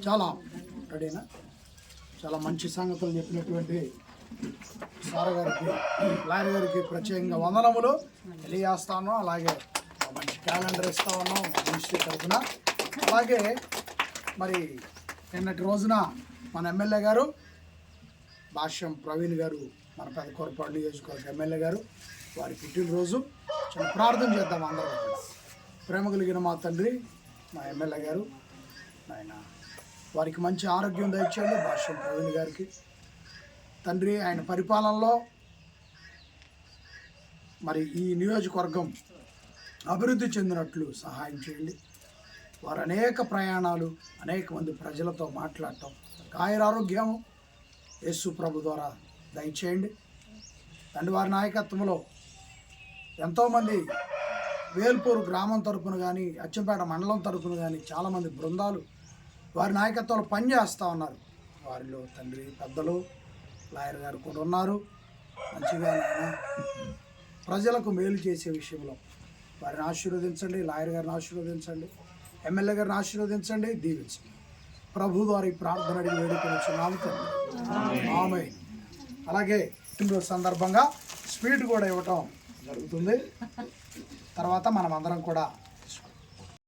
చాలా రెడీనా చాలా మంచి సంగతులు చెప్పినటువంటి సార్ గారికి లాయర్ గారికి ప్రత్యేకంగా వందనములు తెలియజేస్తాను. అలాగే మంచి క్యాలెండర్ ఇస్తా ఉన్నాం మినిస్ట్రీ తరఫున. అలాగే మరి నిన్నటి రోజున మన ఎమ్మెల్యే గారు భాష్యం ప్రవీణ్ గారు, మన పెదకూరపాడు నియోజకవర్గ ఎమ్మెల్యే గారు, వారి పుట్టినరోజు. చిన్న ప్రార్థన చేద్దాం అందరం కూడా. ప్రేమ కలిగిన మా తండ్రి, మా ఎమ్మెల్యే గారు, ఆయన వారికి మంచి ఆరోగ్యం దయచేయండి. భాష్యం ప్రవీణ్ గారికి తండ్రి, ఆయన పరిపాలనలో మరి ఈ నియోజకవర్గం అభివృద్ధి చెందినట్లు సహాయం చేయండి. వారు అనేక ప్రయాణాలు, అనేక మంది ప్రజలతో మాట్లాడటం, ఆరోగ్యం యేసు ప్రభు ద్వారా దయచేయండి తండ్రి. వారి నాయకత్వంలో ఎంతోమంది వేల్పూరు గ్రామం తరపున కానీ, అచ్చంపేట మండలం తరపున కానీ చాలామంది బృందాలు వారి నాయకత్వంలో పనిచేస్తూ ఉన్నారు. వారిలో తండ్రి పెద్దలు లాయర్ గారు కూడా ఉన్నారు. మంచిగా ప్రజలకు మేలు చేసే విషయంలో వారిని ఆశీర్వదించండి. లాయర్ గారిని ఆశీర్వదించండి, ఎమ్మెల్యే గారిని ఆశీర్వదించండి, దీవించండి. ప్రభు ద్వారా ఈ ప్రార్థన అడిగి వేడుకొనిచున్నాము తండ్రి, ఆమేన్. అలాగే పుట్టినరోజు సందర్భంగా స్వీట్ కూడా ఇవ్వటం జరుగుతుంది. తర్వాత మనం అందరం కూడా